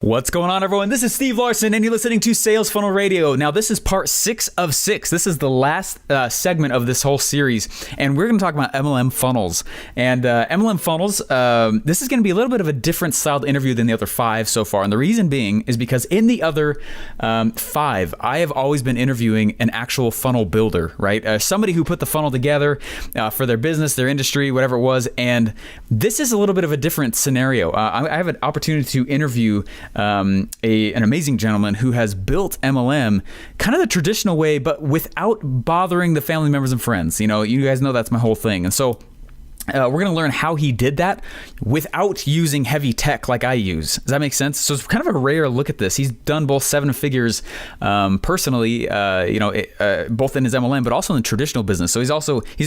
What's going on, everyone? This is Steve Larsen, and you're listening to Sales Funnel Radio. Now, this is part 6 of 6. This is the last segment of this whole series, and we're going to talk about MLM funnels. And MLM funnels, this is going to be a little bit of a different styled interview than the other 5 so far. And the reason being is because in the other 5, I have always been interviewing an actual funnel builder, right? Somebody who put the funnel together for their business, their industry, whatever it was. And this is a little bit of a different scenario. I have an opportunity to interview an amazing gentleman who has built MLM kind of the traditional way, but without bothering the family members and friends. You know, you guys know that's my whole thing. And so we're going to learn how he did that without using heavy tech like I use. Does that make sense? So it's kind of a rare look at this. He's done both 7 figures personally, both in his MLM, but also in the traditional business. So he's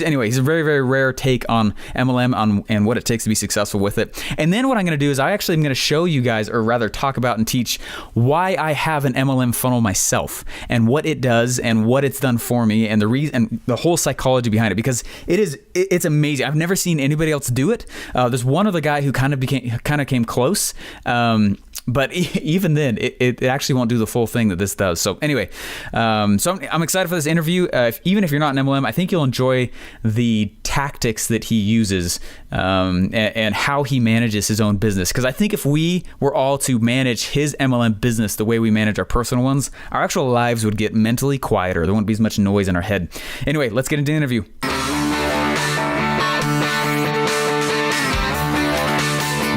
a very, very rare take on MLM and what it takes to be successful with it. And then what I'm going to do is I'm going to show you guys, or rather talk about and teach why I have an MLM funnel myself and what it does and what it's done for me and the reason and the whole psychology behind it, because it's amazing. I've never seen anybody else do it. There's one other guy who kind of came close, but even then, it actually won't do the full thing that this does. So anyway, I'm excited for this interview. Even if you're not an MLM, I think you'll enjoy the tactics that he uses and how he manages his own business. Because I think if we were all to manage his MLM business the way we manage our personal ones, our actual lives would get mentally quieter. There wouldn't be as much noise in our head. Anyway, let's get into the interview.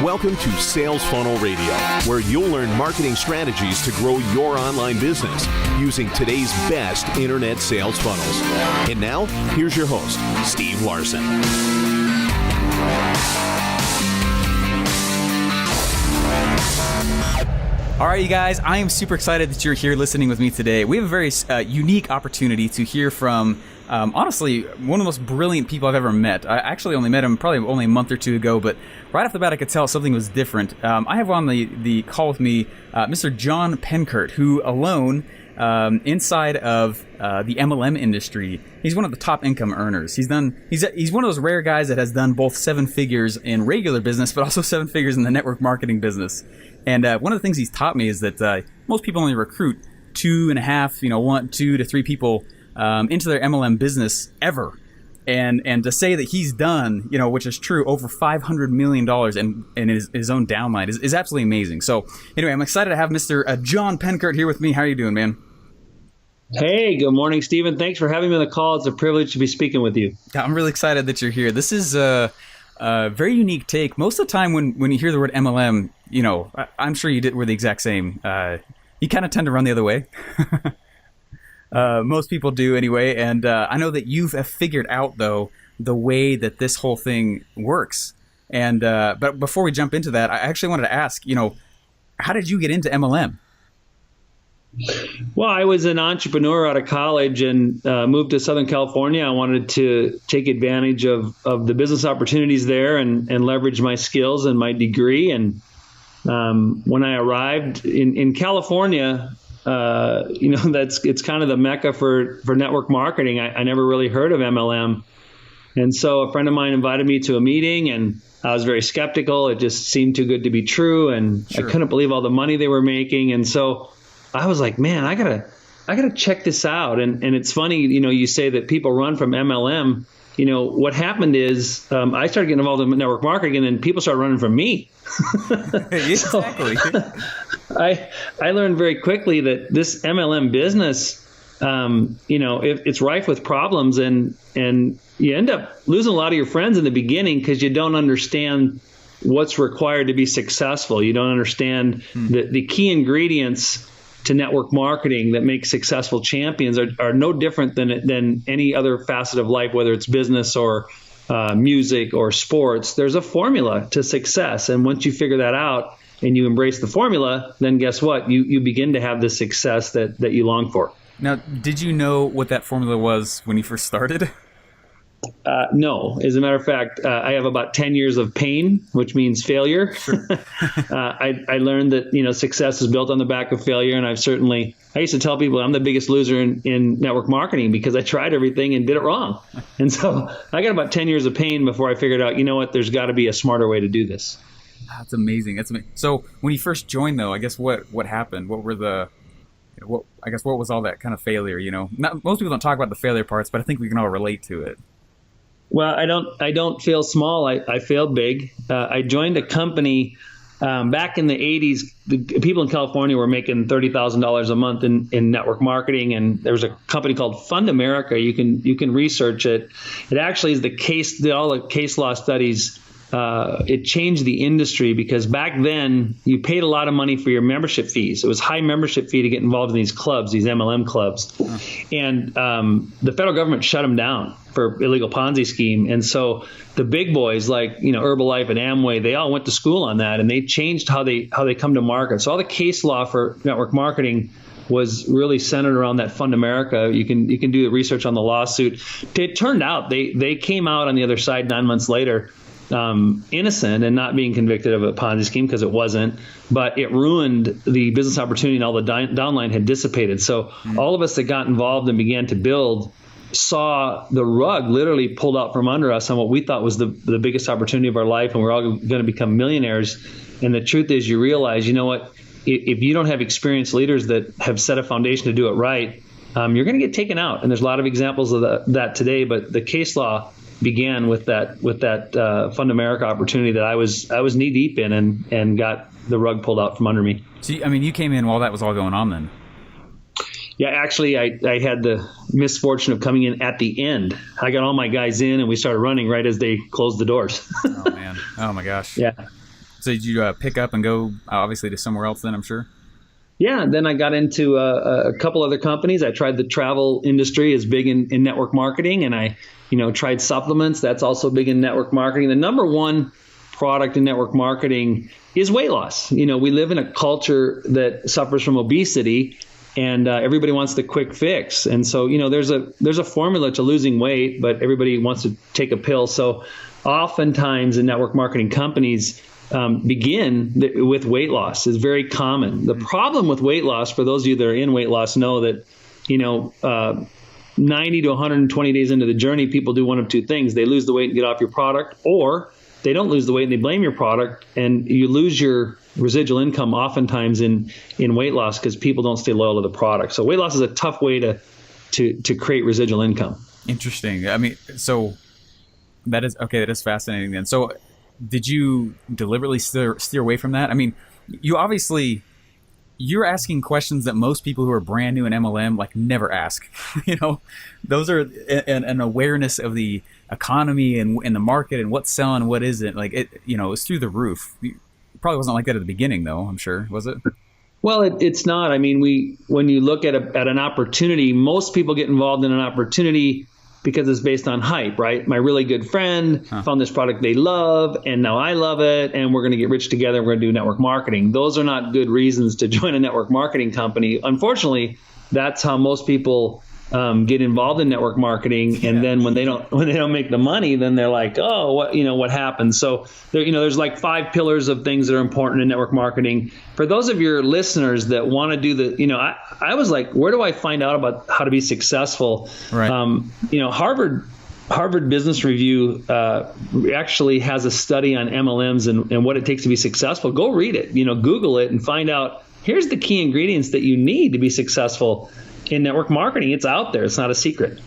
Welcome to Sales Funnel Radio, where you'll learn marketing strategies to grow your online business using today's best internet sales funnels. And now, here's your host, Steve Larsen. All right, you guys, I am super excited that you're here listening with me today. We have a very unique opportunity to hear from honestly, one of the most brilliant people I've ever met. I actually only met him probably only a month or 2 ago, but right off the bat, I could tell something was different. I have on the call with me Mr. Jon Penkert, who alone inside of the MLM industry, he's one of the top income earners. He's one of those rare guys that has done both 7 figures in regular business, but also 7 figures in the network marketing business. And one of the things he's taught me is that most people only recruit 2.5, 2 to 3 people into their MLM business ever. And to say that he's done, which is true, over $500 million in his own downline is absolutely amazing. So anyway, I'm excited to have Mr. Jon Penkert here with me. How are you doing, man? Hey, good morning, Stephen. Thanks for having me on the call. It's a privilege to be speaking with you. Yeah, I'm really excited that you're here. This is a very unique take. Most of the time when you hear the word MLM, I'm sure we're the exact same. You kind of tend to run the other way. Most people do anyway, and I know that you've figured out, though, the way that this whole thing works. And but before we jump into that, I actually wanted to ask, how did you get into MLM? Well, I was an entrepreneur out of college and moved to Southern California. I wanted to take advantage of the business opportunities there and leverage my skills and my degree. And when I arrived in California, it's kind of the mecca for network marketing. I never really heard of MLM. And so a friend of mine invited me to a meeting, and I was very skeptical. It just seemed too good to be true. And Sure. I couldn't believe all the money they were making. And so I was like, man, I gotta check this out. And it's funny, you say that people run from MLM. What happened is I started getting involved in network marketing, and then people started running from me. Exactly. I learned very quickly that this MLM business, it's rife with problems, and you end up losing a lot of your friends in the beginning because you don't understand what's required to be successful. You don't understand the key ingredients to network marketing that make successful champions are no different than any other facet of life, whether it's business or music or sports. There's a formula to success. And once you figure that out and you embrace the formula, then guess what? You begin to have the success that you long for. Now, did you know what that formula was when you first started? No. As a matter of fact, I have about 10 years of pain, which means failure. Sure. I learned that, success is built on the back of failure. And I used to tell people I'm the biggest loser in network marketing because I tried everything and did it wrong. And so I got about 10 years of pain before I figured out, there's got to be a smarter way to do this. That's amazing. That's amazing. So when you first joined, though, I guess what happened? What were the what was all that kind of failure? Most people don't talk about the failure parts, but I think we can all relate to it. Well, I don't fail small. I failed big. I joined a company back in the 80s. The people in California were making $30,000 a month in network marketing, and there was a company called Fund America. You can research it. It actually is all the case law studies. It changed the industry because back then you paid a lot of money for your membership fees. It was high membership fee to get involved in these clubs, these MLM clubs. And the federal government shut them down for illegal Ponzi scheme. And so the big boys like, Herbalife and Amway, they all went to school on that, and they changed how they come to market. So all the case law for network marketing was really centered around that Fund America. You can do the research on the lawsuit. It turned out they came out on the other side 9 months later, innocent and not being convicted of a Ponzi scheme, because it wasn't, but it ruined the business opportunity, and all the downline had dissipated. So all of us that got involved and began to build saw the rug literally pulled out from under us on what we thought was the biggest opportunity of our life, and we're all going to become millionaires. And the truth is, you realize, you know what, if you don't have experienced leaders that have set a foundation to do it right, you're going to get taken out. And there's a lot of examples of that today, but the case law began with that Fund America opportunity that I was knee deep in, and got the rug pulled out from under me. So, you came in while that was all going on then? Yeah, actually, I had the misfortune of coming in at the end. I got all my guys in, and we started running right as they closed the doors. Oh, man. Oh, my gosh. Yeah. So did you pick up and go, obviously, to somewhere else then, I'm sure? Yeah, then I got into a couple other companies. I tried the travel industry, is big in network marketing, and I tried supplements. That's also big in network marketing. The number one product in network marketing is weight loss. We live in a culture that suffers from obesity, and everybody wants the quick fix. And so, there's a formula to losing weight, but everybody wants to take a pill. So oftentimes in network marketing companies begin with weight loss. Is very common. The problem with weight loss, for those of you that are in weight loss, know that, 90 to 120 days into the journey, people do one of two things. They lose the weight and get off your product, or they don't lose the weight and they blame your product, and you lose your residual income oftentimes in weight loss because people don't stay loyal to the product. So weight loss is a tough way to create residual income. Interesting. So that is fascinating then. So did you deliberately steer away from that? You're asking questions that most people who are brand new in MLM never ask. Those are an awareness of the economy and the market and what's selling and what isn't. It's through the roof. It probably wasn't like that at the beginning, though. I'm sure, was it? Well, it's not. When you look at an opportunity, most people get involved in an opportunity because it's based on hype, right? My really good friend found this product they love, and now I love it, and we're going to get rich together. We're going to do network marketing. Those are not good reasons to join a network marketing company. Unfortunately, that's how most people get involved in network marketing, and then when they don't make the money, then they're like, oh, what happened? So there's 5 pillars of things that are important in network marketing. For those of your listeners that want to do the, I was like, where do I find out about how to be successful? Right. Harvard Business Review actually has a study on MLMs and what it takes to be successful. Go read it. Google it and find out. Here's the key ingredients that you need to be successful in network marketing. It's out there. It's not a secret.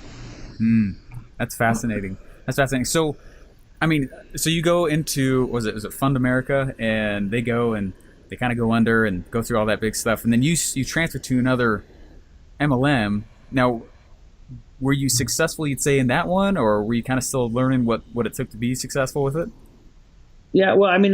That's fascinating. So, so you go into, was it Fund America, and they go and they kind of go under and go through all that big stuff, and then you transfer to another MLM. Now, were you successful, you'd say, in that one, or were you kind of still learning what it took to be successful with it? Yeah, well, I'm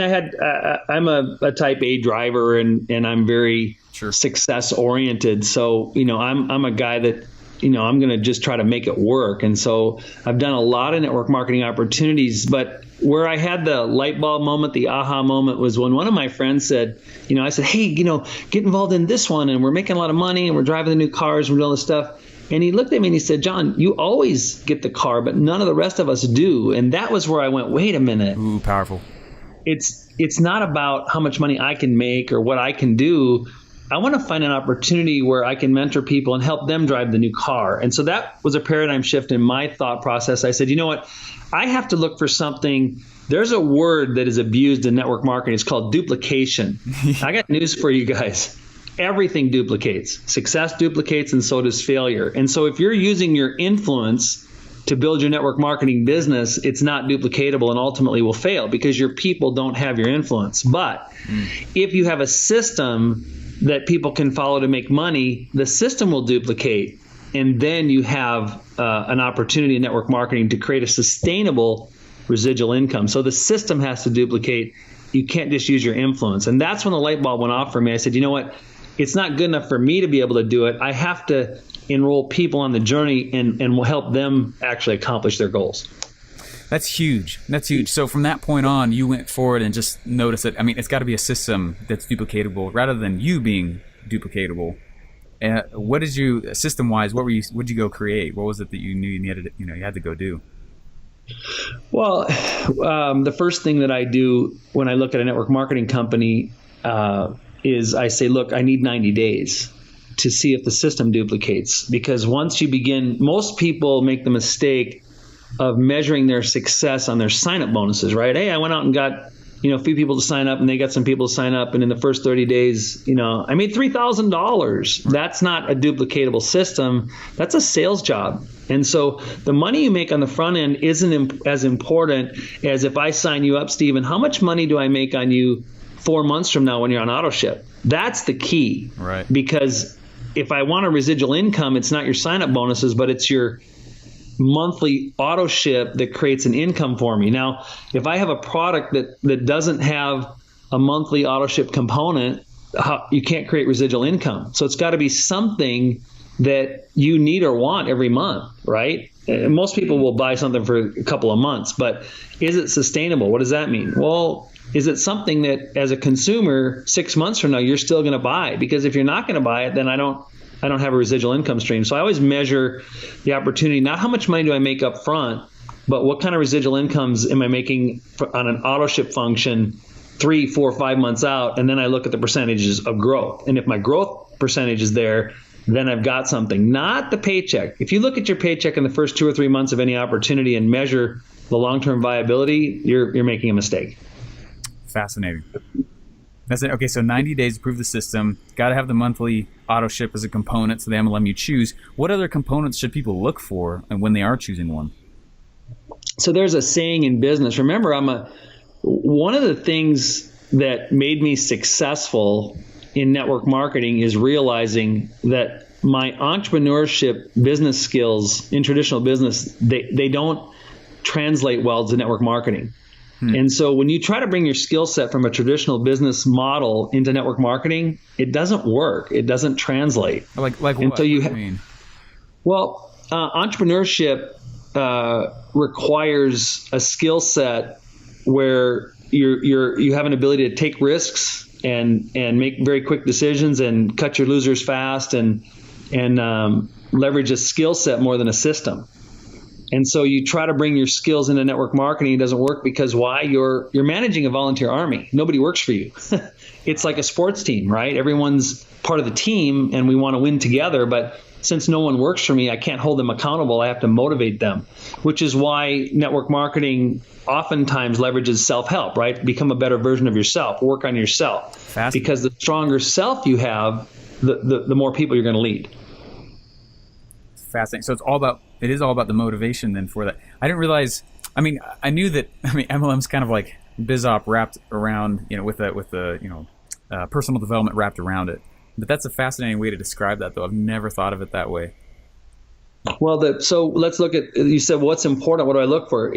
a type A driver, and I'm very success oriented. So, I'm a guy that, I'm going to just try to make it work. And so I've done a lot of network marketing opportunities, but where I had the light bulb moment, the aha moment, was when one of my friends said, I said, hey, get involved in this one, and we're making a lot of money, and we're driving the new cars, and we're doing all this stuff. And he looked at me and he said, John, you always get the car, but none of the rest of us do. And that was where I went, wait a minute. Ooh, powerful. It's not about how much money I can make or what I can do. I want to find an opportunity where I can mentor people and help them drive the new car. And so that was a paradigm shift in my thought process. I said, you know what? I have to look for something. There's a word that is abused in network marketing. It's called duplication. I got news for you guys. Everything duplicates. Success duplicates, and so does failure. And so if you're using your influence to build your network marketing business, it's not duplicatable and ultimately will fail because your people don't have your influence. But if you have a system that people can follow to make money, the system will duplicate. And then you have an opportunity in network marketing to create a sustainable residual income. So the system has to duplicate. You can't just use your influence. And that's when the light bulb went off for me. I said, you know what? It's not good enough for me to be able to do it. I have to enroll people on the journey and will help them actually accomplish their goals. That's huge. That's huge. So from that point on, you went forward and just noticed that, I mean, it's got to be a system that's duplicatable rather than you being duplicatable. What did you, system-wise, what did you go create? What was it that you knew you had to go do? Well, the first thing that I do when I look at a network marketing company is I say, look, I need 90 days to see if the system duplicates. Because once you begin, most people make the mistake of measuring their success on their sign-up bonuses, right? Hey, I went out and got a few people to sign up, and they got some people to sign up, and in the first 30 days, I made $3,000. That's not a duplicatable system. That's a sales job. And so the money you make on the front end isn't as important as if I sign you up, Stephen, how much money do I make on you 4 months from now when you're on auto ship? That's the key. Right. Because if I want a residual income, it's not your sign-up bonuses, but it's your monthly auto ship that creates an income for me. Now, if I have a product that doesn't have a monthly auto ship component, you can't create residual income. So it's got to be something that you need or want every month, right? And most people will buy something for a couple of months, but is it sustainable? What does that mean? Well, is it something that as a consumer 6 months from now you're still going to buy? Because if you're not going to buy it, then I don't have a residual income stream. So I always measure the opportunity, not how much money do I make up front, but what kind of residual incomes am I making on an auto ship function 3, 4, 5 months out, and then I look at the percentages of growth. And if my growth percentage is there, then I've got something, not the paycheck. If you look at your paycheck in the first 2 or 3 months of any opportunity and measure the long-term viability, you're making a mistake. Fascinating. That's it. Okay, so 90 days to prove the system. Got to have the monthly auto ship as a component to the MLM you choose. What other components should people look for and when they are choosing one? So there's a saying in business. Remember, one of the things that made me successful in network marketing is realizing that my entrepreneurship business skills in traditional business, they don't translate well to network marketing. And so when you try to bring your skill set from a traditional business model into network marketing, it doesn't work. It doesn't translate. Like what? And so What do you mean? Well, entrepreneurship requires a skill set where you have an ability to take risks and make very quick decisions and cut your losers fast and leverage a skill set more than a system. And so you try to bring your skills into network marketing. It doesn't work because why? You're managing a volunteer army. Nobody works for you. It's like a sports team, right? Everyone's part of the team and we want to win together. But since no one works for me, I can't hold them accountable. I have to motivate them, which is why network marketing oftentimes leverages self-help, right? Become a better version of yourself. Work on yourself. Because the stronger self you have, the more people you're going to lead. Fascinating. So it is all about the motivation then for that. I didn't realize, I knew that, MLM's kind of like BizOp wrapped around, with the personal development wrapped around it. But that's a fascinating way to describe that, though. I've never thought of it that way. Well, so let's look at, you said, what's important? What do I look for?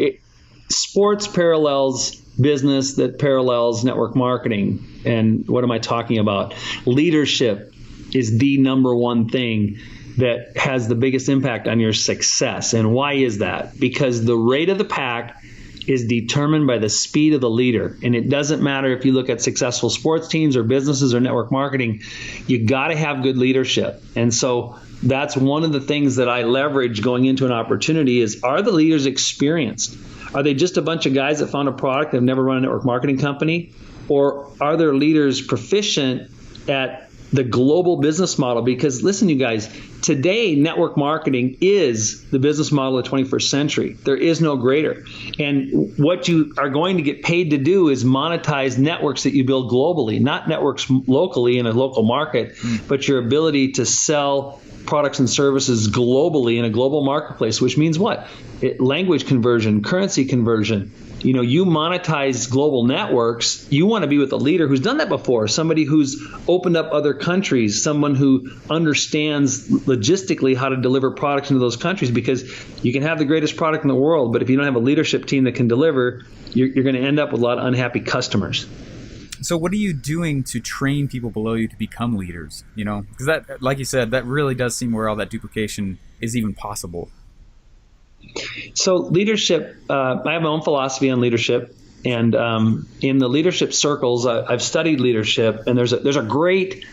Sports parallels business that parallels network marketing. And what am I talking about? Leadership is the number one thing that has the biggest impact on your success. And why is that? Because the rate of the pack is determined by the speed of the leader. And it doesn't matter if you look at successful sports teams or businesses or network marketing, you got to have good leadership. And so that's one of the things that I leverage going into an opportunity is, are the leaders experienced? Are they just a bunch of guys that found a product and have never run a network marketing company? Or are their leaders proficient at the global business model, because listen, you guys, today network marketing is the business model of the 21st century. There is no greater. And what you are going to get paid to do is monetize networks that you build globally, not networks locally in a local market, but your ability to sell products and services globally in a global marketplace, which means what? Language conversion, currency conversion. You monetize global networks. You want to be with a leader who's done that before, somebody who's opened up other countries, someone who understands logistically how to deliver products into those countries, because you can have the greatest product in the world, but if you don't have a leadership team that can deliver, you're going to end up with a lot of unhappy customers. So what are you doing to train people below you to become leaders? Because that, like you said, that really does seem where all that duplication is even possible. So leadership, I have my own philosophy on leadership, and in the leadership circles, I've studied leadership, and there's a great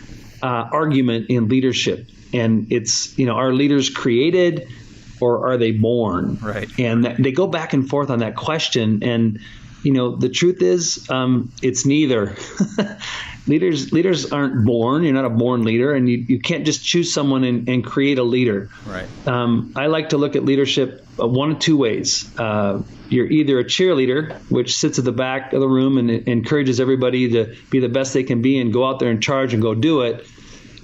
argument in leadership, and it's, are leaders created or are they born? Right. And they go back and forth on that question, and the truth is, it's neither. Leaders aren't born. You're not a born leader, and you can't just choose someone and create a leader. Right. I like to look at leadership one of two ways. You're either a cheerleader, which sits at the back of the room and encourages everybody to be the best they can be and go out there and charge and go do it.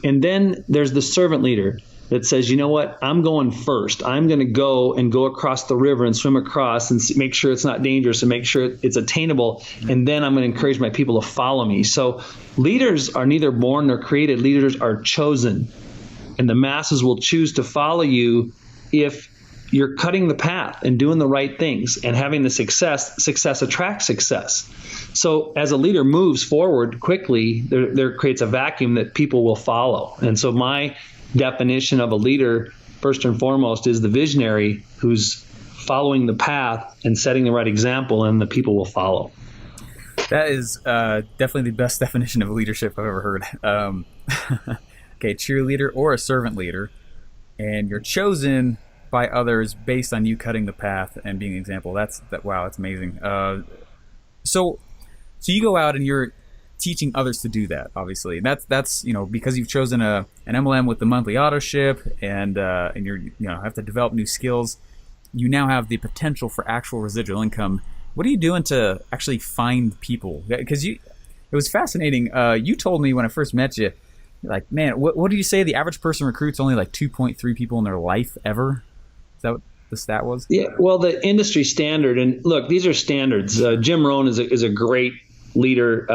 And then there's the servant leader that says, you know what, I'm going first. I'm going to go across the river and swim across and make sure it's not dangerous and make sure it's attainable. And then I'm going to encourage my people to follow me. So leaders are neither born nor created. Leaders are chosen. And the masses will choose to follow you if you're cutting the path and doing the right things and having the success attracts success. So as a leader moves forward quickly, there creates a vacuum that people will follow. And so my definition of a leader, first and foremost, is the visionary who's following the path and setting the right example, and the people will follow. That is definitely the best definition of leadership I've ever heard. Okay, cheerleader or a servant leader, and you're chosen by others based on you cutting the path and being an example. Wow, that's amazing. So you go out and you're teaching others to do that, obviously. That's because you've chosen an MLM with the monthly auto ship, and you're have to develop new skills. You now have the potential for actual residual income. What are you doing to actually find people? Because it was fascinating. You told me when I first met you, like, man, what do you say? The average person recruits only like 2.3 people in their life ever. Is that what the stat was? Yeah. Well, the industry standard, and look, these are standards. Jim Rohn is a great leader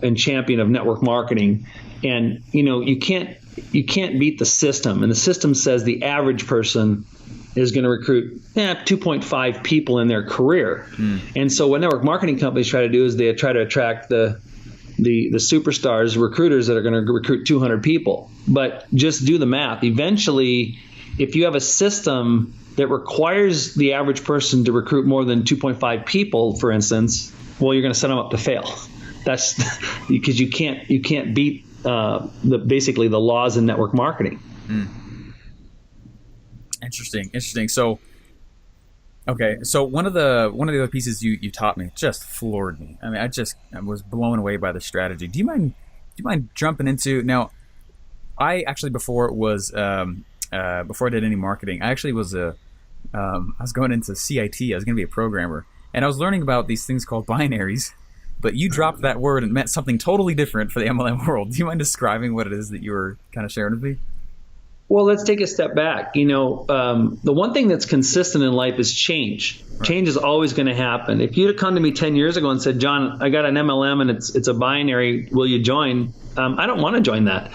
and champion of network marketing, and you can't beat the system, and the system says the average person is going to recruit 2.5 people in their career. And so what network marketing companies try to do is they try to attract the superstars, recruiters that are going to recruit 200 people. But just do the math. Eventually, if you have a system that requires the average person to recruit more than 2.5 people, for instance, well, you're going to set them up to fail. That's because you can't beat basically the laws in network marketing. Interesting. So, okay. So one of the other pieces you taught me just floored me. I mean, I was blown away by the strategy. Do you mind jumping into now? I actually before I did any marketing, I actually was I was going into CIT. I was going to be a programmer. And I was learning about these things called binaries, but you dropped that word and it meant something totally different for the MLM world. Do you mind describing what it is that you were kind of sharing with me? Well, let's take a step back. The one thing that's consistent in life is change. Right. Change is always going to happen. If you'd have come to me 10 years ago and said, John, I got an MLM and it's a binary, will you join? I don't want to join that,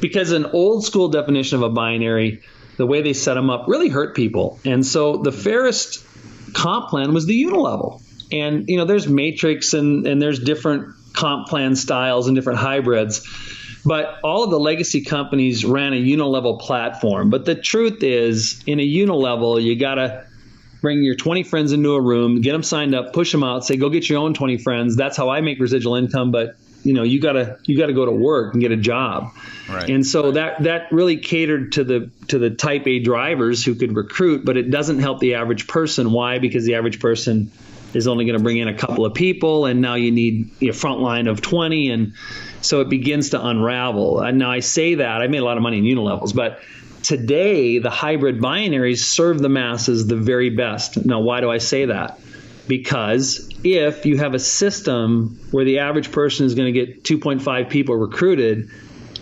because an old school definition of a binary, the way they set them up, really hurt people. And so the fairest comp plan was the unilevel. And, there's matrix and there's different comp plan styles and different hybrids. But all of the legacy companies ran a unilevel platform. But the truth is, in a unilevel, you got to bring your 20 friends into a room, get them signed up, push them out, say, go get your own 20 friends. That's how I make residual income. But you got to go to work and get a job. Right. And so that really catered to the type A drivers who could recruit, but it doesn't help the average person. Why? Because the average person is only going to bring in a couple of people, and now you need a front line of 20, and so it begins to unravel. And now I say that, I made a lot of money in unilevels, but today the hybrid binaries serve the masses the very best. Now, why do I say that? Because if you have a system where the average person is going to get 2.5 people recruited,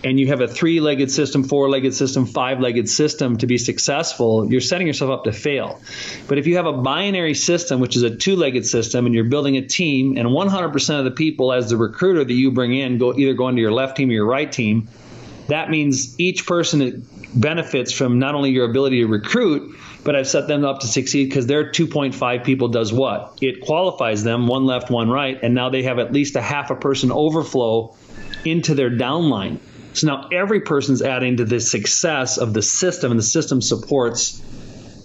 and you have a 3-legged system, 4-legged system, 5-legged system to be successful, you're setting yourself up to fail. But if you have a binary system, which is a 2-legged system, and you're building a team, and 100% of the people as the recruiter that you bring in either go into your left team or your right team, that means each person benefits from not only your ability to recruit, but I've set them up to succeed because their 2.5 people does what? It qualifies them, one left, one right, and now they have at least a half a person overflow into their downline. So now every person's adding to the success of the system, and the system supports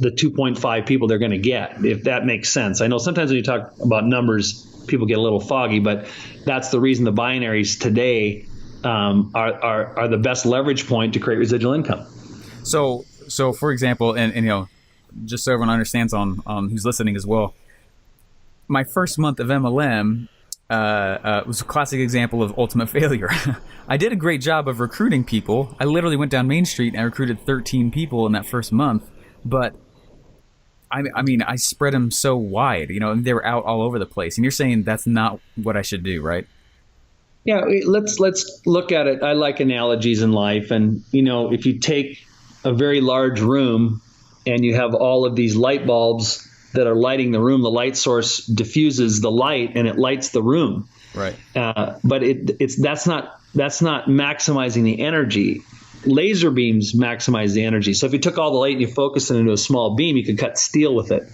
the 2.5 people they're going to get, if that makes sense. I know sometimes when you talk about numbers, people get a little foggy, but that's the reason the binaries today are the best leverage point to create residual income. So for example, and just so everyone understands on who's listening as well, my first month of MLM was a classic example of ultimate failure. I did a great job of recruiting people. I literally went down Main Street and I recruited 13 people in that first month, but I mean, I spread them so wide, and they were out all over the place. And you're saying that's not what I should do, right? Yeah, let's look at it. I like analogies in life. And, if you take a very large room and you have all of these light bulbs that are lighting the room, the light source diffuses the light and it lights the room. Right. But that's not maximizing the energy. Laser beams maximize the energy. So if you took all the light and you focused it into a small beam, you could cut steel with it.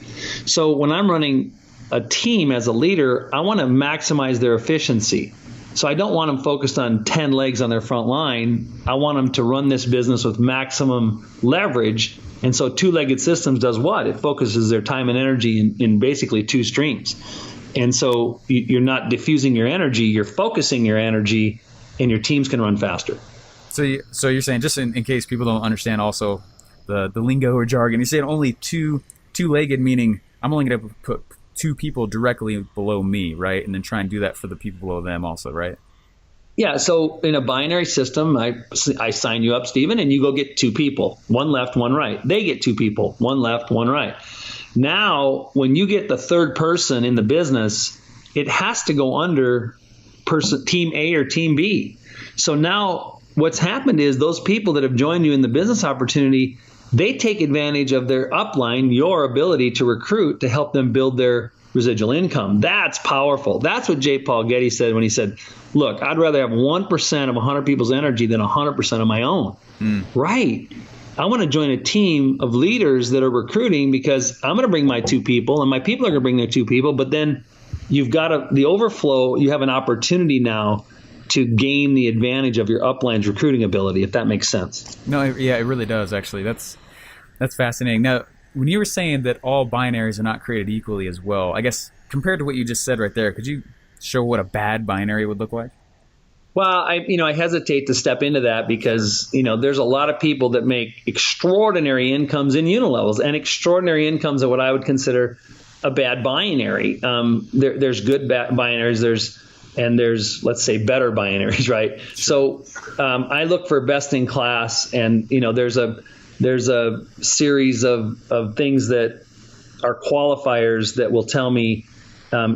So when I'm running a team as a leader, I want to maximize their efficiency. So I don't want them focused on 10 legs on their front line. I want them to run this business with maximum leverage. And so 2-legged systems does what? It focuses their time and energy in basically 2 streams. And so you're not diffusing your energy, you're focusing your energy, and your teams can run faster. So you're saying, just in case people don't understand also the lingo or jargon, you're saying only two-legged, meaning I'm only going to put 2 people directly below me, right? And then try and do that for the people below them also, right? Yeah, so in a binary system, I sign you up, Stephen, and you go get 2 people, one left, one right. They get 2 people, one left, one right. Now, when you get the third person in the business, it has to go under team A or team B. So now what's happened is those people that have joined you in the business opportunity, they take advantage of their upline, your ability to recruit, to help them build their residual income. That's powerful. That's what J. Paul Getty said when he said, look, I'd rather have 1% of 100 people's energy than 100% of my own. Right. I want to join a team of leaders that are recruiting because I'm going to bring my 2 people and my people are going to bring their 2 people. But then you've got the overflow. You have an opportunity now to gain the advantage of your upline's recruiting ability, if that makes sense. No, yeah, it really does, actually. That's fascinating. Now, when you were saying that all binaries are not created equally as well, I guess compared to what you just said right there, could you show what a bad binary would look like? Well, I hesitate to step into that because, there's a lot of people that make extraordinary incomes in unilevels and extraordinary incomes at what I would consider a bad binary. There's good binaries, there's, let's say, better binaries, right? Sure. So I look for best in class, and, there's a series of things that are qualifiers that will tell me,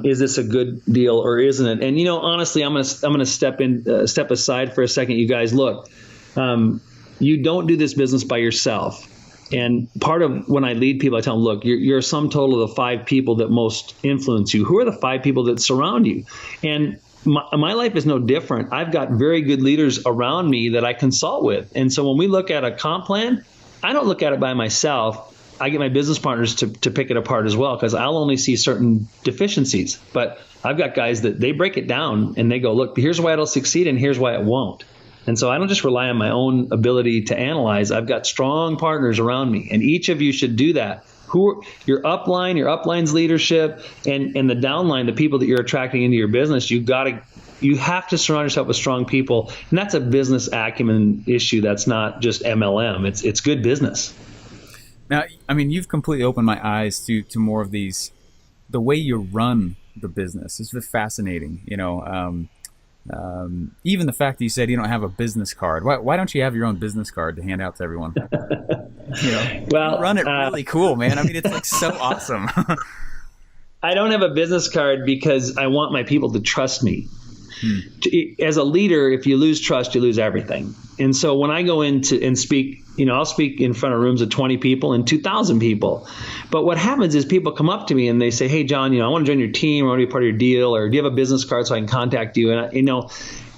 is this a good deal or isn't it? And honestly, I'm gonna step aside for a second. You guys, look, you don't do this business by yourself. And part of when I lead people, I tell them, look, you're a sum total of the 5 people that most influence you. Who are the 5 people that surround you? And my life is no different. I've got very good leaders around me that I consult with. And so when we look at a comp plan, I don't look at it by myself. I get my business partners to pick it apart as well, because I'll only see certain deficiencies. But I've got guys that they break it down and they go, look, here's why it'll succeed and here's why it won't. And so I don't just rely on my own ability to analyze. I've got strong partners around me, and each of you should do that. Your upline's leadership, and the downline, the people that you're attracting into your business, you have to surround yourself with strong people. And that's a business acumen issue. That's not just MLM. It's good business. Now, I mean, you've completely opened my eyes to more of these the way you run the business is fascinating. Even the fact that you said you don't have a business card. Why don't you have your own business card to hand out to everyone? Well, you run it really cool, man. I mean, it's like so awesome. I don't have a business card because I want my people to trust me. As a leader, if you lose trust, you lose everything. And so when I go in and speak, I'll speak in front of rooms of 20 people and 2,000 people. But what happens is people come up to me and they say, hey, Jon, I want to join your team. I want to be part of your deal. Or do you have a business card so I can contact you? And,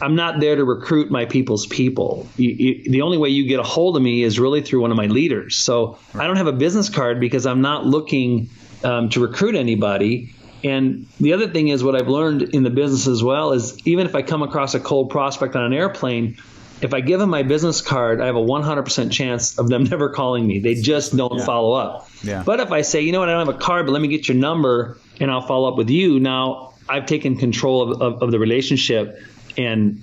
I'm not there to recruit my people's people. The only way you get a hold of me is really through one of my leaders. So I don't have a business card because I'm not looking to recruit anybody. And the other thing is what I've learned in the business as well is even if I come across a cold prospect on an airplane, if I give them my business card, I have a 100% chance of them never calling me. They just don't follow up. Yeah. But if I say, I don't have a card, but let me get your number and I'll follow up with you. Now I've taken control of the relationship. And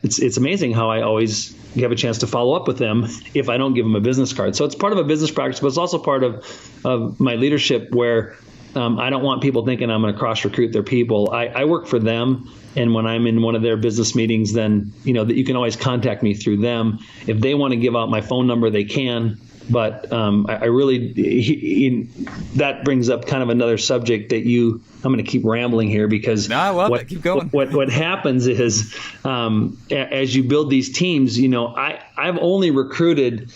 it's amazing how I always have a chance to follow up with them if I don't give them a business card. So it's part of a business practice, but it's also part of my leadership where I don't want people thinking I'm going to cross-recruit their people. I work for them, and when I'm in one of their business meetings, then that you can always contact me through them. If they want to give out my phone number, they can. But I really that brings up kind of another subject that I'm going to keep rambling here because I love it. Keep going. What happens is as you build these teams, I've only recruited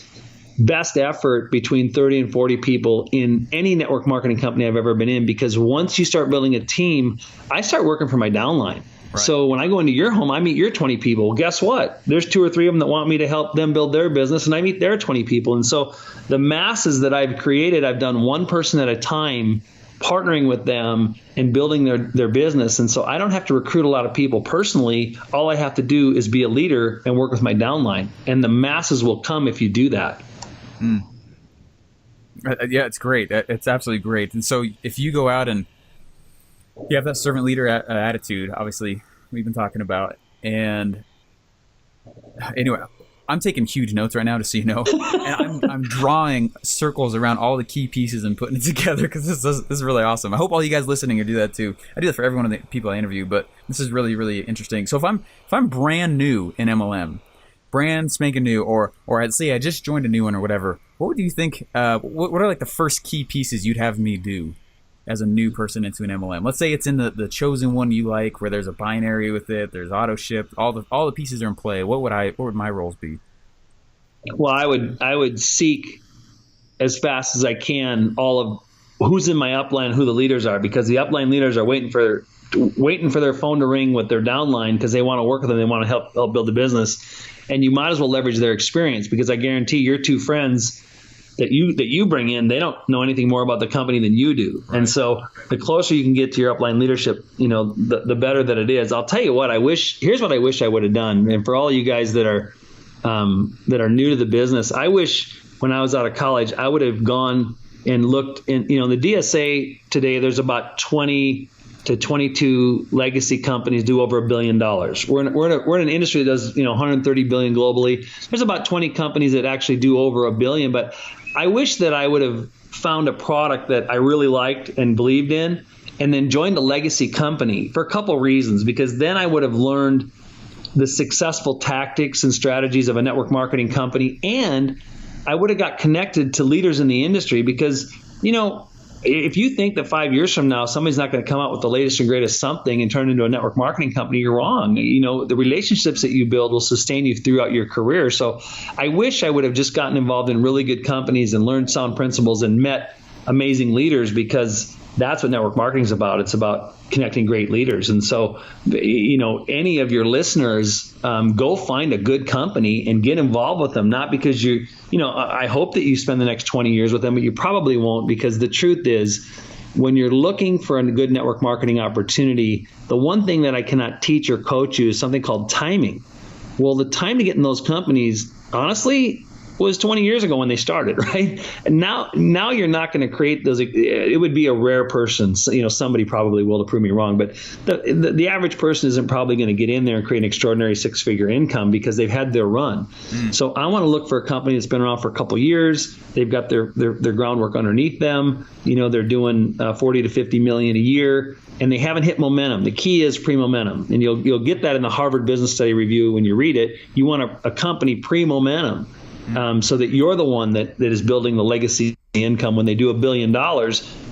best effort between 30 and 40 people in any network marketing company I've ever been in, because once you start building a team, I start working for my downline. Right. So when I go into your home, I meet your 20 people. Well, guess what? There's 2 or 3 of them that want me to help them build their business, and I meet their 20 people. And so the masses that I've created, I've done one person at a time, partnering with them and building their business. And so I don't have to recruit a lot of people personally. All I have to do is be a leader and work with my downline. And the masses will come if you do that. Yeah, it's great. It's absolutely great. And so if you go out and you have that servant leader attitude, obviously we've been talking about. And anyway, I'm taking huge notes right now, just so you know. And I'm drawing circles around all the key pieces and putting it together because this is really awesome. I hope all you guys listening do that too. I do that for every one of the people I interview, but this is really, really interesting. So if I'm brand new in MLM, brand spanking new, or I'd say I just joined a new one or whatever, what would you think, what are like the first key pieces you'd have me do as a new person into an MLM? Let's say it's in the chosen one you like, where there's a binary with it, there's auto ship, all the pieces are in play. What would my roles be? Well, I would seek as fast as I can all of who's in my upline, who the leaders are, because the upline leaders are waiting for their phone to ring with their downline because they want to work with them, they want to help build the business. And you might as well leverage their experience, because I guarantee your 2 friends that you bring in, they don't know anything more about the company than you do. Right. And so the closer you can get to your upline leadership, the better that it is. I'll tell you what, here's what I wish I would have done. And for all you guys that are new to the business, I wish when I was out of college, I would have gone and looked in, the DSA today, there's about 20 to 22 legacy companies do over $1 billion. We're in an industry that does 130 billion globally. There's about 20 companies that actually do over $1 billion. But I wish that I would have found a product that I really liked and believed in, and then joined a legacy company for a couple reasons. Because then I would have learned the successful tactics and strategies of a network marketing company, and I would have got connected to leaders in the industry. Because if you think that 5 years from now somebody's not going to come out with the latest and greatest something and turn into a network marketing company, you're wrong. The relationships that you build will sustain you throughout your career. So I wish I would have just gotten involved in really good companies and learned sound principles and met amazing leaders, because that's what network marketing is about. It's about connecting great leaders. And so, any of your listeners, go find a good company and get involved with them. Not because I hope that you spend the next 20 years with them, but you probably won't, because the truth is, when you're looking for a good network marketing opportunity, the one thing that I cannot teach or coach you is something called timing. Well, the time to get in those companies, honestly, was 20 years ago when they started, right? And now you're not going to create those. It would be a rare person. Somebody probably will, to prove me wrong, but the average person isn't probably going to get in there and create an extraordinary six-figure income because they've had their run. So I want to look for a company that's been around for a couple years. They've got their groundwork underneath them. They're doing 40 to 50 million a year, and they haven't hit momentum. The key is pre-momentum, and you'll get that in the Harvard Business Study Review when you read it. You want a company pre-momentum, so that you're the one that is building the legacy income. When they do $1 billion,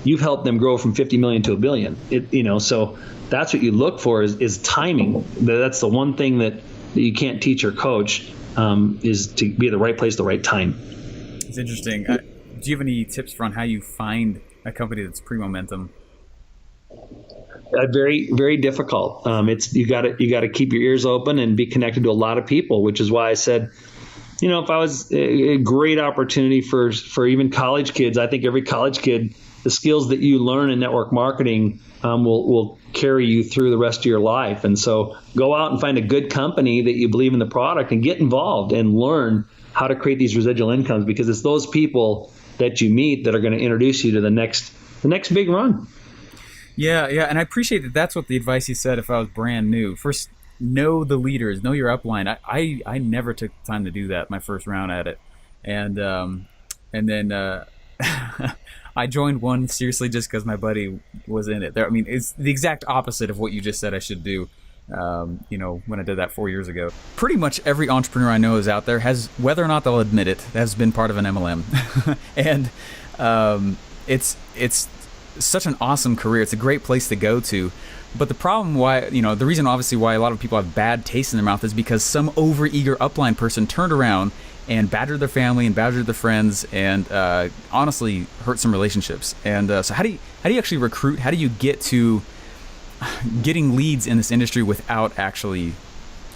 you've helped them grow from 50 million to $1 billion. So that's what you look for is timing. That's the one thing that you can't teach or coach, is to be at the right place at the right time. It's interesting. Do you have any tips for on how you find a company that's pre-momentum? Very, very difficult. It's you got to keep your ears open and be connected to a lot of people, which is why I said, if I was a great opportunity for even college kids, I think every college kid, the skills that you learn in network marketing will carry you through the rest of your life. And so go out and find a good company that you believe in the product and get involved and learn how to create these residual incomes, because it's those people that you meet that are going to introduce you to the next big run. Yeah. And I appreciate that. That's what the advice you said if I was brand new. First, know the leaders, know your upline. I never took time to do that my first round at it. And then I joined one seriously just because my buddy was in it. It's the exact opposite of what you just said I should do. When I did that 4 years ago. Pretty much every entrepreneur I know is out there has, whether or not they'll admit it, has been part of an MLM. And it's such an awesome career. It's a great place to go to. But the problem the reason obviously why a lot of people have bad taste in their mouth is because some overeager upline person turned around and badgered their family and badgered their friends and honestly hurt some relationships. And so how do you actually recruit? How do you get to getting leads in this industry without actually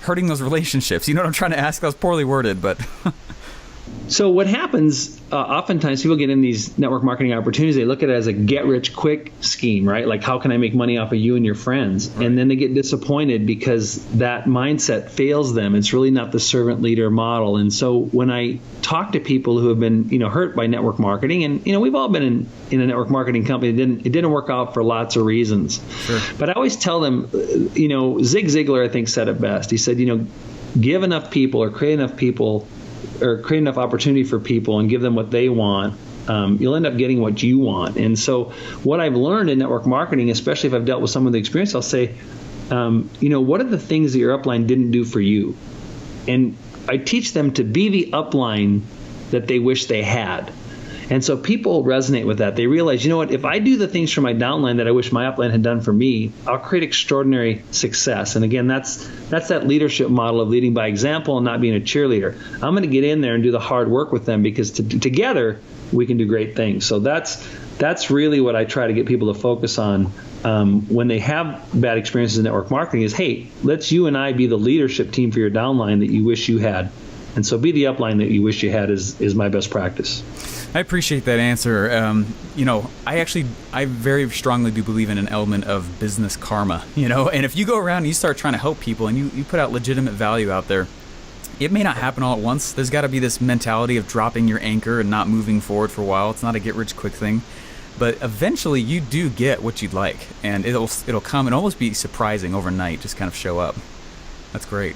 hurting those relationships? You know what I'm trying to ask? That was poorly worded, but So what happens, oftentimes people get in these network marketing opportunities, they look at it as a get-rich-quick scheme, right? Like, how can I make money off of you and your friends? Right. And then they get disappointed because that mindset fails them. It's really not the servant leader model. And so when I talk to people who have been, hurt by network marketing, and, we've all been in a network marketing company, it didn't work out for lots of reasons. Sure. But I always tell them, Zig Ziglar, I think, said it best. He said, give enough people or create enough people or create enough opportunity for people and give them what they want, you'll end up getting what you want. And so what I've learned in network marketing, especially if I've dealt with some of the experience, I'll say, what are the things that your upline didn't do for you? And I teach them to be the upline that they wish they had. And so people resonate with that. They realize, if I do the things for my downline that I wish my upline had done for me, I'll create extraordinary success. And again, that's that leadership model of leading by example and not being a cheerleader. I'm going to get in there and do the hard work with them because together we can do great things. So that's really what I try to get people to focus on when they have bad experiences in network marketing is, hey, let's you and I be the leadership team for your downline that you wish you had. And so be the upline that you wish you had is my best practice. I appreciate that answer. I very strongly do believe in an element of business karma, and if you go around and you start trying to help people and you put out legitimate value out there, it may not happen all at once. There's got to be this mentality of dropping your anchor and not moving forward for a while. It's not a get-rich-quick thing. But eventually you do get what you'd like, and it'll come and almost be surprising overnight, just kind of show up. That's great.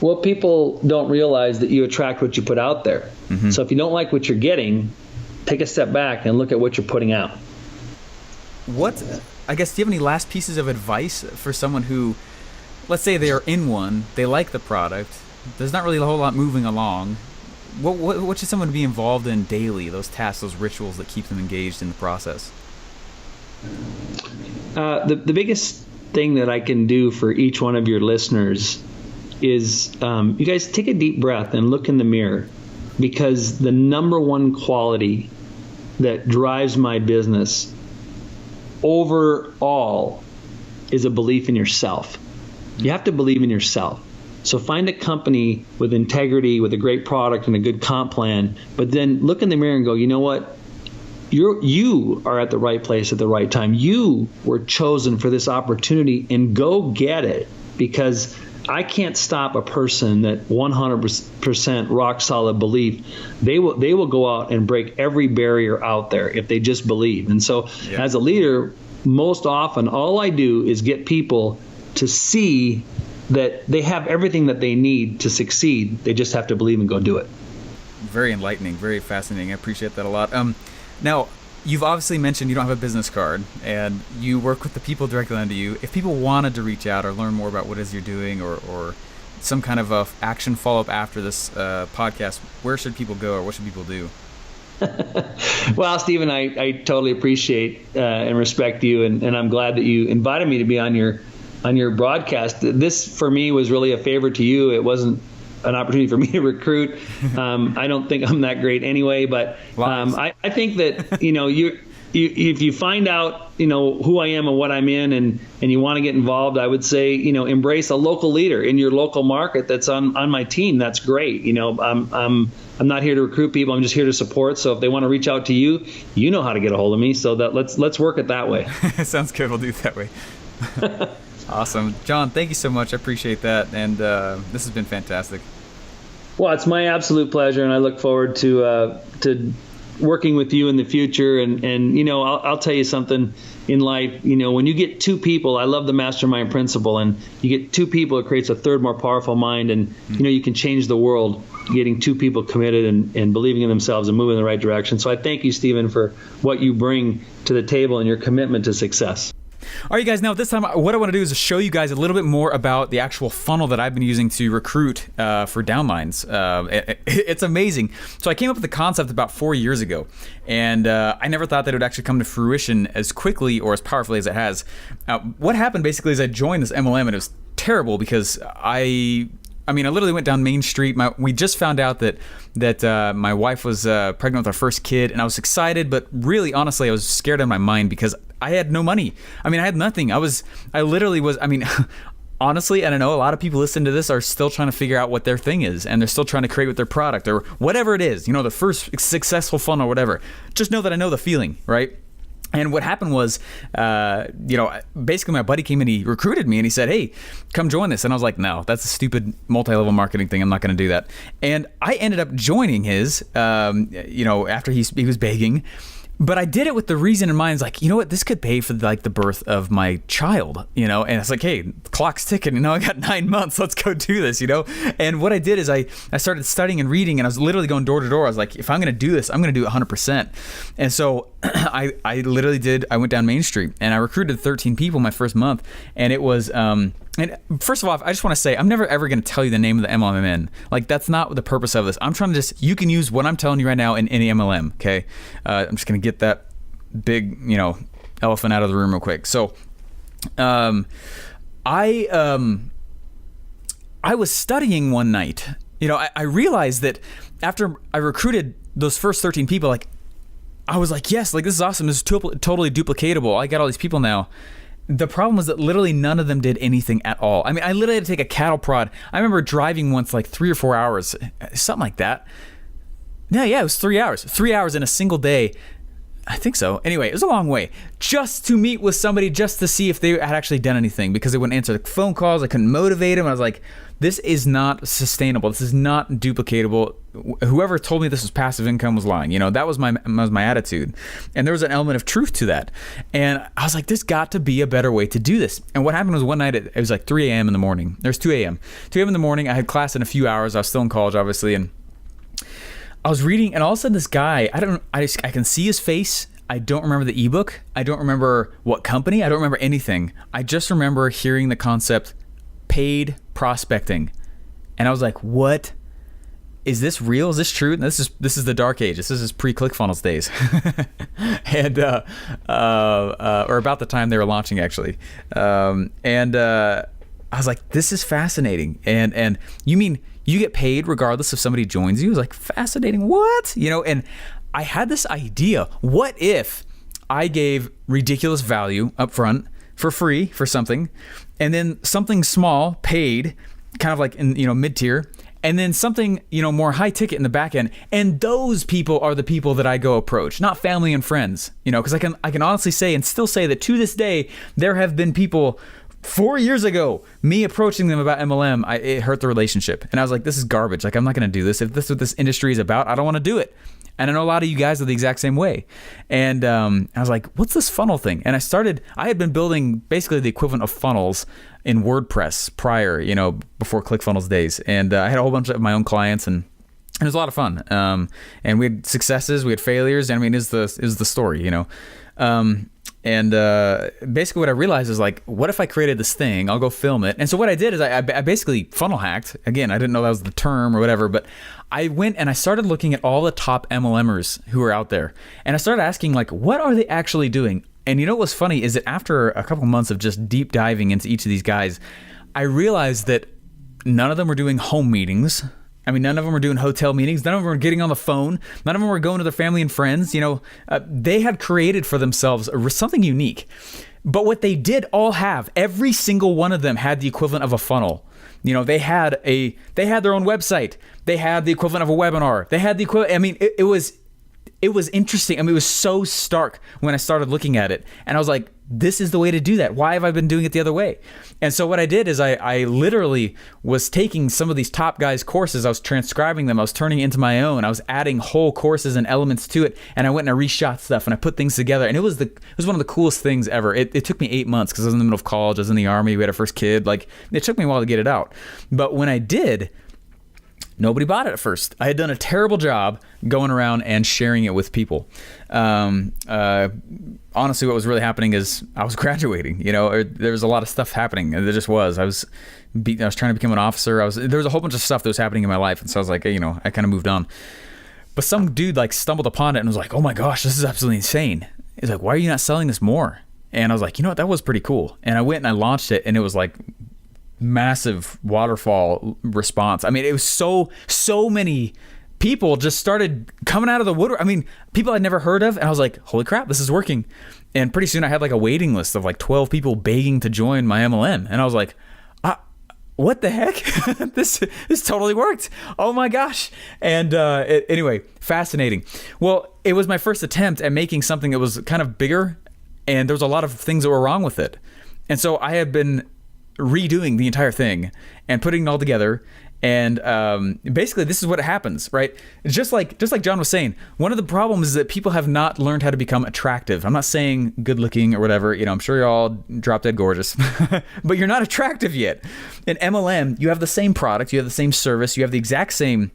Well, people don't realize that you attract what you put out there. Mm-hmm. So if you don't like what you're getting, take a step back and look at what you're putting out. Do you have any last pieces of advice for someone who, let's say they are in one, they like the product, there's not really a whole lot moving along. What should someone be involved in daily, those tasks, those rituals that keep them engaged in the process? The biggest thing that I can do for each one of your listeners is you guys take a deep breath and look in the mirror, because the number one quality that drives my business overall is a belief in yourself. You have to believe in yourself. So find a company with integrity, with a great product and a good comp plan, but then look in the mirror and go, you know what? You are at the right place at the right time. You were chosen for this opportunity, and go get it, because I can't stop a person that 100% rock solid belief. They will go out and break every barrier out there if they just believe. And so as a leader, most often all I do is get people to see that they have everything that they need to succeed. They just have to believe and go do it. Very enlightening, very fascinating. I appreciate that a lot. Now, you've obviously mentioned you don't have a business card, and you work with the people directly under you. If people wanted to reach out or learn more about what it is you're doing, or some kind of action follow-up after this podcast, where should people go, or what should people do? Well, Stephen, I totally appreciate and respect you, and I'm glad that you invited me to be on your broadcast. This, for me, was really a favor to you. It wasn't an opportunity for me to recruit. I don't think I'm that great anyway, but I think that, if you find out, who I am and what I'm in, and you want to get involved, I would say, embrace a local leader in your local market that's on my team. That's great. I'm not here to recruit people. I'm just here to support. So if they want to reach out to you, you know how to get a hold of me. So that let's work it that way. Sounds good. We'll do it that way. Awesome. Jon, thank you so much. I appreciate that. And this has been fantastic. Well, it's my absolute pleasure, and I look forward to working with you in the future. And I'll tell you something in life. When you get two people, I love the mastermind principle, and you get two people, it creates a third more powerful mind, and you can change the world getting two people committed and believing in themselves and moving in the right direction. So I thank you, Stephen, for what you bring to the table and your commitment to success. All right, guys, now this time what I want to do is show you guys a little bit more about the actual funnel that I've been using to recruit for downlines. It's amazing. So I came up with the concept about 4 years ago, and I never thought that it would actually come to fruition as quickly or as powerfully as it has. What happened basically is I joined this MLM, and it was terrible because I literally went down Main Street. We just found out that my wife was pregnant with our first kid, and I was excited, but really, honestly, I was scared out of my mind because I had no money. I had nothing. I literally was, honestly, I don't know, a lot of people listening to this are still trying to figure out what their thing is, and they're still trying to create with their product or whatever it is, the first successful funnel or whatever. Just know that I know the feeling, right? And what happened was, basically my buddy came in, he recruited me, and he said, hey, come join this. And I was like, no, that's a stupid multi-level marketing thing. I'm not going to do that. And I ended up joining his, after he was begging. But I did it with the reason in mind. It's like, you know what, this could pay for the birth of my child, and it's like, hey, the clock's ticking, I got 9 months, let's go do this, And what I did is I started studying and reading, and I was literally going door to door. I was like, if I'm going to do this, I'm going to do it 100%. And so I literally I went down Main Street, and I recruited 13 people my first month, and it was, and first of all, I just want to say, I'm never ever going to tell you the name of the MLM I'm in. That's not the purpose of this. I'm trying to you can use what I'm telling you right now in any MLM, okay? I'm just going to get that big, elephant out of the room real quick. So, I was studying one night. I realized that after I recruited those first 13 people, I was like, yes, this is awesome. This is totally duplicatable. I got all these people now. The problem was that literally none of them did anything at all. I literally had to take a cattle prod. I remember driving once 3 or 4 hours, something like that. Yeah, it was 3 hours. 3 hours in a single day. I think so. Anyway, it was a long way just to meet with somebody, just to see if they had actually done anything, because they wouldn't answer the phone calls. I couldn't motivate them. I was like, this is not sustainable. This is not duplicatable. Whoever told me this was passive income was lying. That was my attitude. And there was an element of truth to that. And I was like, there's got to be a better way to do this. And what happened was one night, it was 3 a.m. in the morning. There's 2 a.m. 2 a.m. in the morning. I had class in a few hours. I was still in college, obviously. And I was reading, and all of a sudden this guy, I can see his face. I don't remember the ebook. I don't remember what company. I don't remember anything. I just remember hearing the concept paid prospecting. And I was like, what? Is this real? Is this true? And this is the dark age. This is pre-ClickFunnels days. And or about the time they were launching, actually. I was like, this is fascinating. And you mean you get paid regardless if somebody joins you? I was like, fascinating. What? And I had this idea. What if I gave ridiculous value up front for free for something, and then something small paid, kind of in mid-tier, and then something more high ticket in the back end, and those people are the people that I go approach, not family and friends, because I can honestly say and still say that to this day there have been people 4 years ago, me approaching them about MLM, it hurt the relationship. And I was like, this is garbage. Like, I'm not going to do this. If this is what this industry is about, I don't want to do it. And I know a lot of you guys are the exact same way. And I was like, what's this funnel thing? And I had been building basically the equivalent of funnels in WordPress prior, before ClickFunnels days. And I had a whole bunch of my own clients, and it was a lot of fun. And we had successes, we had failures. And I mean, it was the story, And basically what I realized is like, what if I created this thing? I'll go film it. And so what I did is I basically funnel hacked. Again, I didn't know that was the term or whatever, but I went and I started looking at all the top MLMers who are out there. And I started asking, like, what are they actually doing? And what was funny is that after a couple months of just deep diving into each of these guys, I realized that none of them were doing home meetings. I mean, none of them were doing hotel meetings. None of them were getting on the phone. None of them were going to their family and friends. They had created for themselves something unique. But what they did all have, every single one of them had the equivalent of a funnel. They had their own website. They had the equivalent of a webinar. They had the equivalent. I mean, it was interesting. I mean, it was so stark when I started looking at it. And I was like, this is the way to do that. Why have I been doing it the other way? And so what I did is I literally was taking some of these top guys' courses. I was transcribing them. I was turning it into my own. I was adding whole courses and elements to it. And I went and I reshot stuff and I put things together. And it was one of the coolest things ever. It took me 8 months because I was in the middle of college. I was in the Army. We had our first kid. Like, it took me a while to get it out. But when I did, nobody bought it at first. I had done a terrible job going around and sharing it with people. Honestly, what was really happening is I was graduating. There was a lot of stuff happening. There just was. I was trying to become an officer. There was a whole bunch of stuff that was happening in my life, and so I was like, I kind of moved on. But some dude like stumbled upon it and was like, "Oh my gosh, this is absolutely insane." He's like, "Why are you not selling this more?" And I was like, "You know what? That was pretty cool." And I went and I launched it, and it was like massive waterfall response. I mean, it was so many people just started coming out of the woodwork. I mean, people I'd never heard of, and I was like, holy crap, this is working. And pretty soon I had like a waiting list of like 12 people begging to join my MLM. And I was like, what the heck? This totally worked. Oh my gosh. And anyway, fascinating. Well, it was my first attempt at making something that was kind of bigger, and there was a lot of things that were wrong with it. And so I had been redoing the entire thing and putting it all together. And basically this is what happens, right? Just like Jon was saying, one of the problems is that people have not learned how to become attractive. I'm not saying good looking or whatever, I'm sure you're all drop dead gorgeous, but you're not attractive yet. In MLM, you have the same product, you have the same service, you have the exact same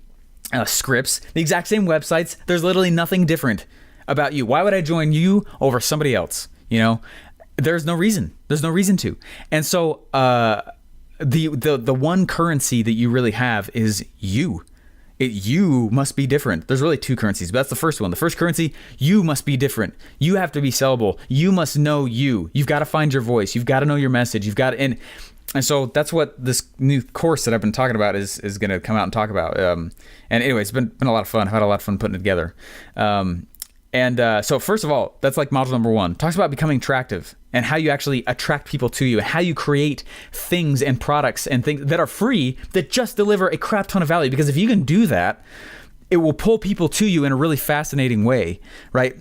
scripts, the exact same websites. There's literally nothing different about you. Why would I join you over somebody else? There's no reason. There's no reason to. And so the one currency that you really have is you. You must be different. There's really two currencies, but that's the first one. The first currency, you must be different. You have to be sellable. You must know you. You've got to find your voice. You've got to know your message. You've got to, and so that's what this new course that I've been talking about is going to come out and talk about. And anyway, it's been a lot of fun. I've had a lot of fun putting it together. So first of all, that's like module number 1. Talks about becoming attractive and how you actually attract people to you and how you create things and products and things that are free that just deliver a crap ton of value. Because if you can do that, it will pull people to you in a really fascinating way, right?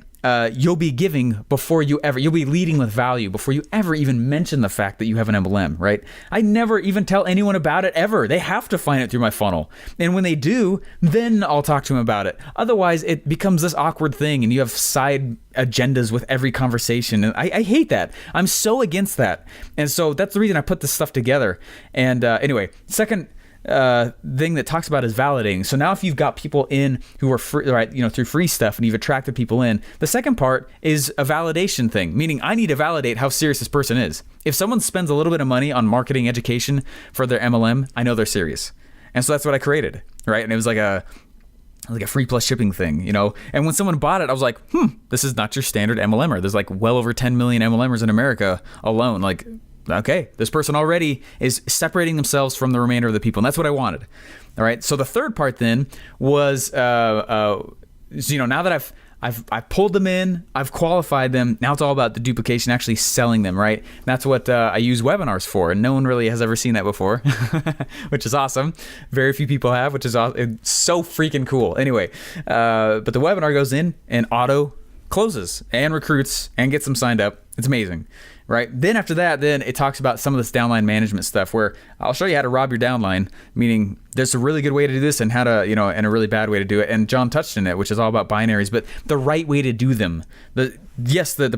You'll be giving you'll be leading with value before you ever even mention the fact that you have an MLM, right? I never even tell anyone about it ever. They have to find it through my funnel. And when they do, then I'll talk to them about it. Otherwise, it becomes this awkward thing and you have side agendas with every conversation. And I hate that. I'm so against that. And so that's the reason I put this stuff together. And anyway, second thing that talks about is validating. So now if you've got people in who are free, right, through free stuff, and you've attracted people in, the second part is a validation thing, meaning I need to validate how serious this person is. If someone spends a little bit of money on marketing education for their MLM, I know they're serious. And so that's what I created, right? And it was like a free plus shipping thing, And when someone bought it, I was like, this is not your standard MLMer. There's like well over 10 million MLMers in America alone. Like, okay, this person already is separating themselves from the remainder of the people. And that's what I wanted. All right. So the third part then was, now that I've pulled them in, I've qualified them. Now it's all about the duplication, actually selling them, right? And that's what I use webinars for. And no one really has ever seen that before, which is awesome. Very few people have, which is awesome. It's so freaking cool. Anyway, but the webinar goes in and auto closes and recruits and gets them signed up. It's amazing, right? Then after that, then it talks about some of this downline management stuff where I'll show you how to rob your downline, meaning there's a really good way to do this and how to, and a really bad way to do it. And John touched on it, which is all about binaries, but the right way to do them. The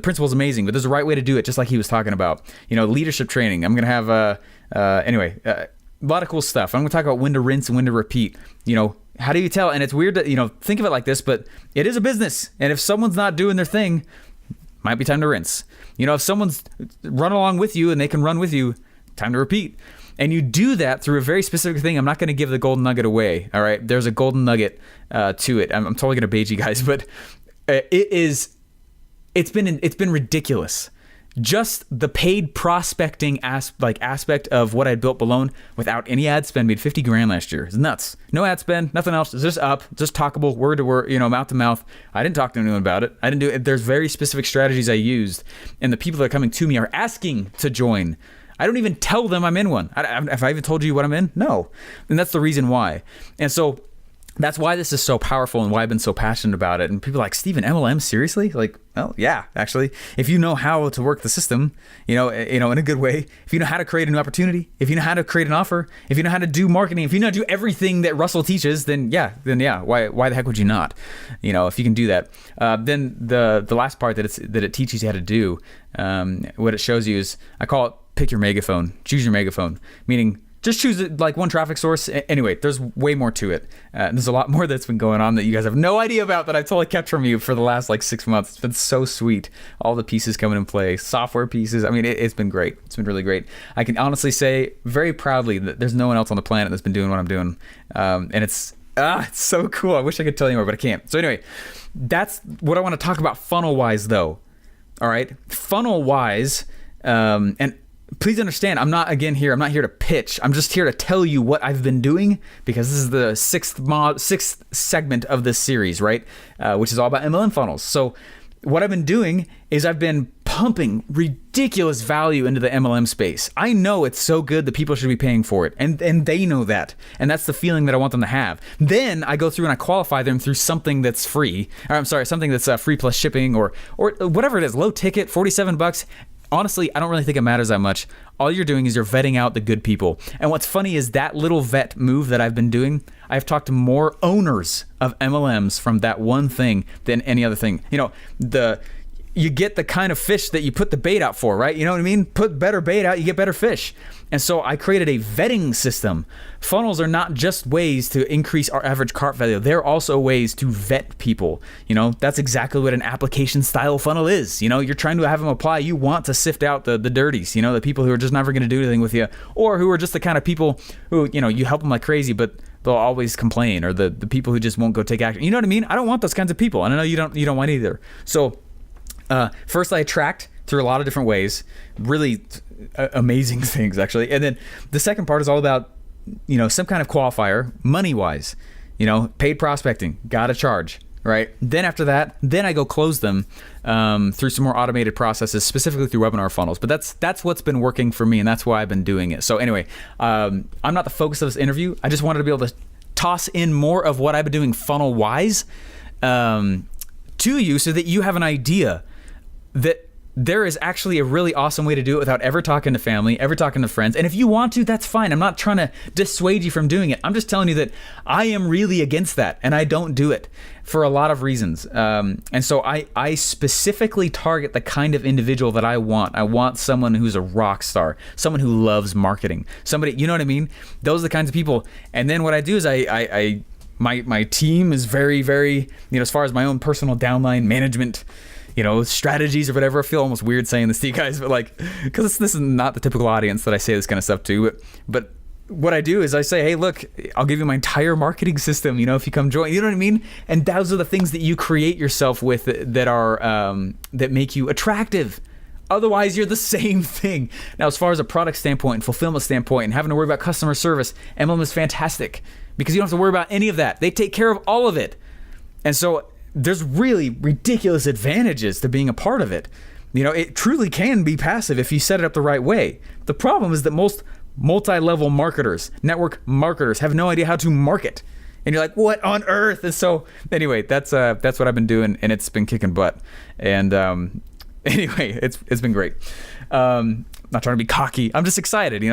principle is amazing, but there's a right way to do it, just like he was talking about. Leadership training. I'm going to have, a lot of cool stuff. I'm going to talk about when to rinse and when to repeat. How do you tell? And it's weird to, think of it like this, but it is a business. And if someone's not doing their thing, might be time to rinse. If someone's run along with you and they can run with you, time to repeat. And you do that through a very specific thing. I'm not going to give the golden nugget away. All right. There's a golden nugget to it. I'm totally going to bait you guys, but it's been ridiculous. Just the paid prospecting aspect of what I built below without any ad spend made $50,000 last year. It's nuts. No ad spend, nothing else. It's just just talkable, word to word, mouth to mouth. I didn't talk to anyone about it. I didn't do it. There's very specific strategies I used, and the people that are coming to me are asking to join. I don't even tell them I'm in one. Have I even told you what I'm in? No. And that's the reason why. And so that's why this is so powerful and why I've been so passionate about it. And people are like, Steven, MLM, seriously? Like, well, yeah, actually. If you know how to work the system, in a good way, if you know how to create a new opportunity, if you know how to create an offer, if you know how to do marketing, if you know how to do everything that Russell teaches, then yeah, why the heck would you not? If you can do that. Then the last part that it teaches you how to do, what it shows you is, I call it pick your megaphone, choose your megaphone, meaning just choose like one traffic source. Anyway, there's way more to it. There's a lot more that's been going on that you guys have no idea about that I totally kept from you for the last 6 months. It's been so sweet. All the pieces coming in play, software pieces. I mean, it's been great. It's been really great. I can honestly say very proudly that there's no one else on the planet that's been doing what I'm doing. And it's so cool. I wish I could tell you more, but I can't. So anyway, that's what I want to talk about funnel-wise though. All right? Funnel-wise, and please understand, I'm not here to pitch. I'm just here to tell you what I've been doing, because this is the sixth segment of this series, right? Which is all about MLM funnels. So what I've been doing is I've been pumping ridiculous value into the MLM space. I know it's so good that people should be paying for it, and they know that, and that's the feeling that I want them to have. Then I go through and I qualify them through something that's free, or something that's free plus shipping, or whatever it is, low ticket, $47. Honestly, I don't really think it matters that much. All you're doing is you're vetting out the good people. And what's funny is that little vet move that I've been doing, I've talked to more owners of MLMs from that one thing than any other thing. You get the kind of fish that you put the bait out for, right? You know what I mean? Put better bait out, you get better fish. And so I created a vetting system. Funnels are not just ways to increase our average cart value. They're also ways to vet people. That's exactly what an application style funnel is. You're trying to have them apply. You want to sift out the dirties, the people who are just never going to do anything with you, or who are just the kind of people who, you help them like crazy, but they'll always complain, or the people who just won't go take action. You know what I mean? I don't want those kinds of people. And I know you don't want either. So first I attract through a lot of different ways, really amazing things actually. And then the second part is all about, some kind of qualifier, money-wise, paid prospecting, gotta charge, right? Then after that, I go close them through some more automated processes, specifically through webinar funnels. But that's what's been working for me, and that's why I've been doing it. So anyway, I'm not the focus of this interview. I just wanted to be able to toss in more of what I've been doing funnel-wise to you, so that you have an idea that there is actually a really awesome way to do it without ever talking to family, ever talking to friends. And if you want to, that's fine. I'm not trying to dissuade you from doing it. I'm just telling you that I am really against that, and I don't do it for a lot of reasons. And so I specifically target the kind of individual that I want. I want someone who's a rock star, someone who loves marketing, somebody, you know what I mean? Those are the kinds of people. And then what I do is my team is very, very, as far as my own personal downline management, strategies or whatever. I feel almost weird saying this to you guys, but because this is not the typical audience that I say this kind of stuff to. But what I do is I say, hey, look, I'll give you my entire marketing system, if you come join, you know what I mean? And those are the things that you create yourself with that are, that make you attractive. Otherwise, you're the same thing. Now, as far as a product standpoint and fulfillment standpoint and having to worry about customer service, MLM is fantastic because you don't have to worry about any of that. They take care of all of it. And so there's really ridiculous advantages to being a part of it. It truly can be passive if you set it up the right way. The problem is that most multi-level marketers, network marketers, have no idea how to market. And you're like, what on earth? And so anyway, that's what I've been doing, and it's been kicking butt. And anyway, it's been great. Not trying to be cocky. I'm just excited,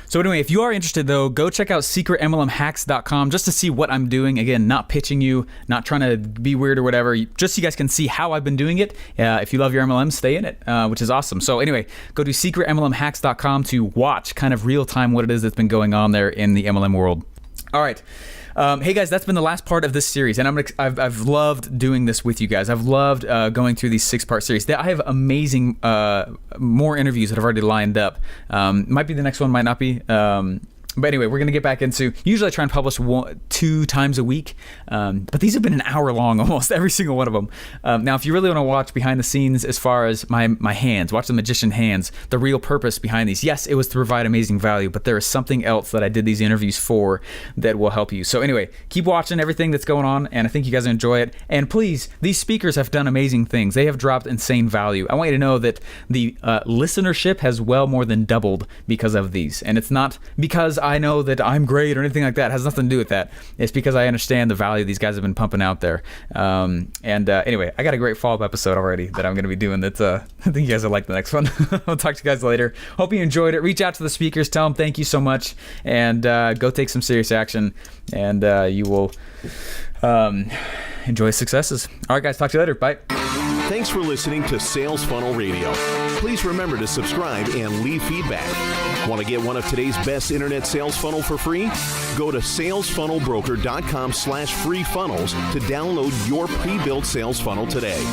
So anyway, if you are interested, though, go check out secretmlmhacks.com just to see what I'm doing. Again, not pitching you, not trying to be weird or whatever, just so you guys can see how I've been doing it. If you love your MLM, stay in it, which is awesome. So anyway, go to secretmlmhacks.com to watch kind of real time what it is that's been going on there in the MLM world. All right. Hey guys, that's been the last part of this series, and I've loved doing this with you guys. I've loved going through these 6-part series. I have amazing more interviews that have already lined up. Might be the next one, might not be. But anyway, we're going to get back into, usually I try and publish 2 times a week, but these have been an hour long, almost every single one of them. Now, if you really want to watch behind the scenes as far as my hands, watch the magician hands, the real purpose behind these. Yes, it was to provide amazing value, but there is something else that I did these interviews for that will help you. So anyway, keep watching everything that's going on, and I think you guys enjoy it. And please, these speakers have done amazing things. They have dropped insane value. I want you to know that the listenership has well more than doubled because of these. And it's not because I know that I'm great or anything like that. It has nothing to do with that. It's because I understand the value these guys have been pumping out there. Anyway, I got a great follow-up episode already that I'm going to be doing. That I think you guys will like the next one. I'll talk to you guys later. Hope you enjoyed it. Reach out to the speakers. Tell them thank you so much. And go take some serious action. And you will enjoy successes. All right, guys. Talk to you later. Bye. Thanks for listening to Sales Funnel Radio. Please remember to subscribe and leave feedback. Want to get one of today's best internet sales funnel for free? Go to salesfunnelbroker.com/free funnels to download your pre-built sales funnel today.